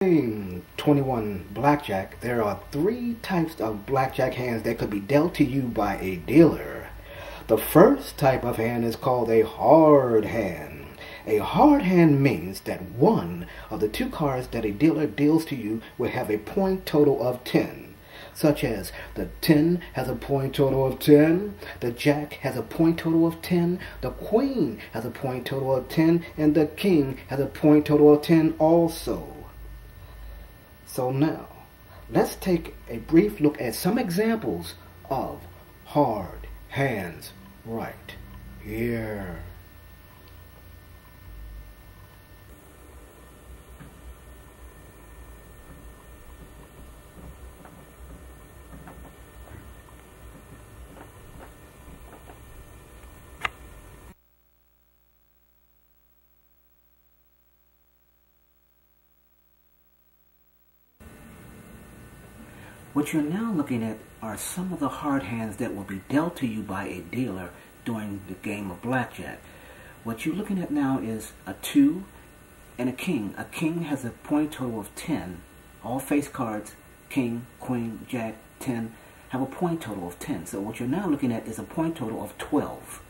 In 21 Blackjack, there are 3 types of blackjack hands that could be dealt to you by a dealer. The first type of hand is called a hard hand. A hard hand means that one of the 2 cards that a dealer deals to you will have a point total of 10. Such as the 10 has a point total of 10, the Jack has a point total of 10, the Queen has a point total of 10, and the King has a point total of 10 also. So now, let's take a brief look at some examples of hard hands right here. What you're now looking at are some of the hard hands that will be dealt to you by a dealer during the game of blackjack. What you're looking at now is a 2 and a king. A king has a point total of 10. All face cards, king, queen, jack, 10, have a point total of 10. So what you're now looking at is a point total of 12.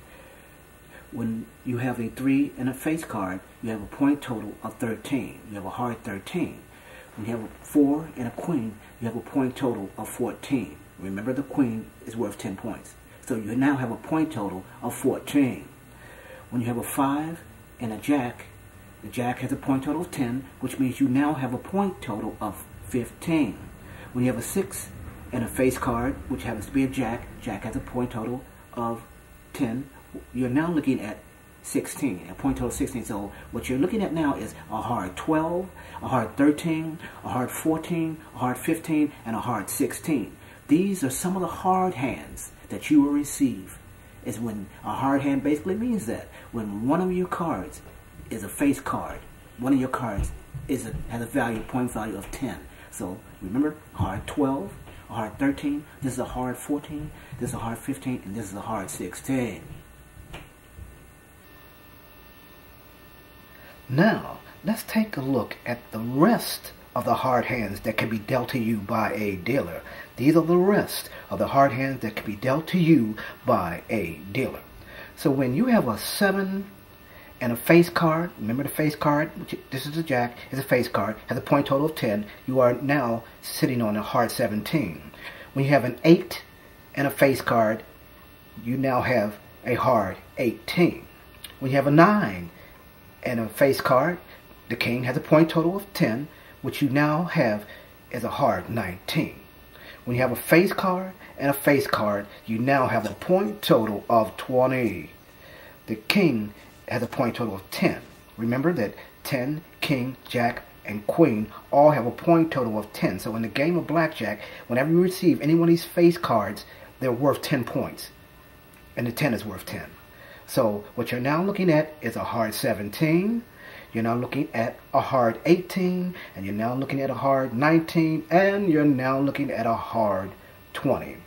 When you have a 3 and a face card, you have a point total of 13. You have a hard 13. When you have a 4 and a queen, you have a point total of 14. Remember, the queen is worth 10 points. So you now have a point total of 14. When you have a 5 and a jack, the jack has a point total of 10, which means you now have a point total of 15. When you have a 6 and a face card, which happens to be a jack, jack has a point total of 10. You're now looking at 16, a point total of 16. So what you're looking at now is a hard 12, a hard 13, a hard 14, a hard 15, and a hard 16. These are some of the hard hands that you will receive. Is when a hard hand basically means that when one of your cards is a face card, one of your cards has a point value of 10. So remember, hard 12, a hard 13, this is a hard 14, this is a hard 15, and this is a hard 16. Now, let's take a look at the rest of the hard hands that can be dealt to you by a dealer. These are the rest of the hard hands that can be dealt to you by a dealer. So when you have a 7 and a face card, remember the face card, this is a jack, is a face card, has a point total of 10, you are now sitting on a hard 17. When you have an 8 and a face card, you now have a hard 18. When you have a 9 and a face card, the king has a point total of 10, which you now have is a hard 19. When you have a face card and a face card, you now have a point total of 20. The king has a point total of 10. Remember that 10, king, jack, and queen all have a point total of 10. So in the game of blackjack, whenever you receive any one of these face cards, they're worth 10 points. And the 10 is worth 10. So what you're now looking at is a hard 17, you're now looking at a hard 18, and you're now looking at a hard 19, and you're now looking at a hard 20.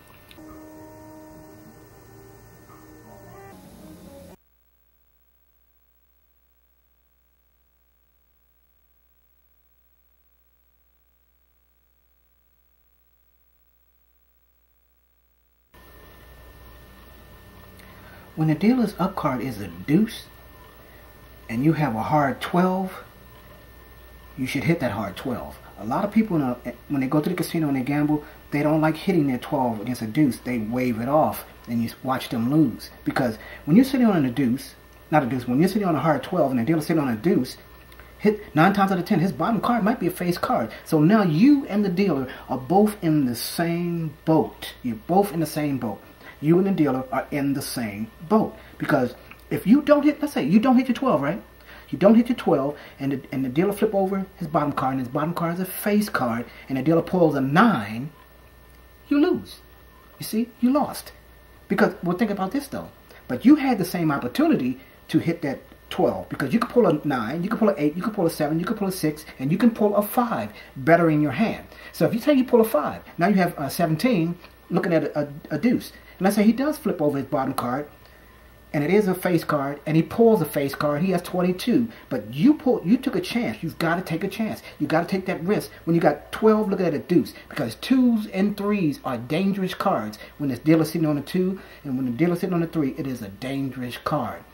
When the dealer's up card is a deuce, and you have a hard 12, you should hit that hard 12. A lot of people, when they go to the casino and they gamble, they don't like hitting their 12 against a deuce. They wave it off, and you watch them lose. Because when you're sitting on a deuce, not a deuce, when you're sitting on a hard 12 and the dealer's sitting on a deuce, 9 times out of 10, his bottom card might be a face card. So now you and the dealer are both in the same boat. You're both in the same boat. You and the dealer are in the same boat. Because if you don't hit, let's say you don't hit your 12, right? You don't hit your 12, and the dealer flip over his bottom card, and his bottom card is a face card, and the dealer pulls a 9, you lose. You see? You lost. Because, well, think about this, though. But you had the same opportunity to hit that 12, because you could pull a 9, you could pull an 8, you could pull a 7, you could pull a 6, and you can pull a 5 better in your hand. So if you say you pull a 5, now you have 17 looking at a deuce. And let's say he does flip over his bottom card, and it is a face card, and he pulls a face card, he has 22. But you took a chance. You've got to take a chance. You got to take that risk. When you got 12, look at a deuce, because 2s and 3s are dangerous cards. When this dealer sitting on a 2 and when the dealer sitting on a 3, it is a dangerous card.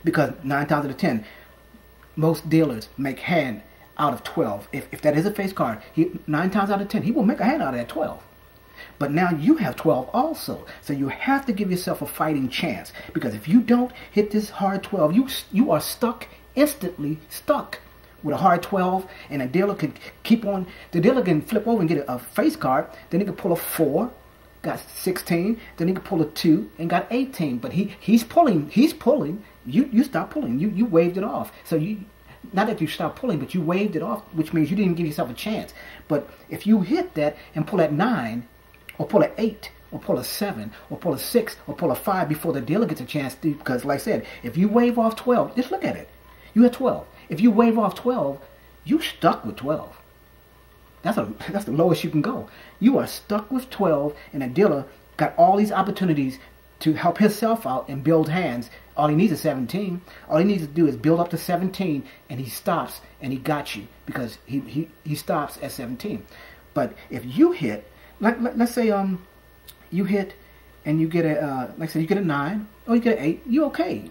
Because 9 times out of 10, most dealers make hand out of 12. If that is a face card, 9 times out of 10, he will make a hand out of that 12. But now you have 12 also. So you have to give yourself a fighting chance. Because if you don't hit this hard 12, you are stuck, instantly stuck with a hard 12. And a dealer can keep on. The dealer can flip over and get a face card. Then he can pull a 4, got 16. Then he can pull a 2 and got 18. But he's pulling. You stop pulling. You waved it off. So not that you stopped pulling, but you waved it off, which means you didn't give yourself a chance. But if you hit that and pull at 9, or pull an 8, or pull a 7, or pull a 6, or pull a 5 before the dealer gets a chance to, because like I said, if you wave off 12, just look at it. You had 12. If you wave off 12, you stuck with 12. That's the lowest you can go. You are stuck with 12, and the dealer got all these opportunities to help himself out and build hands. All he needs is 17. All he needs to do is build up to 17, and he stops, and he got you, because he stops at 17. But if you hit, let's say you hit and you get a like say you get a 9 or you get an 8, you're okay.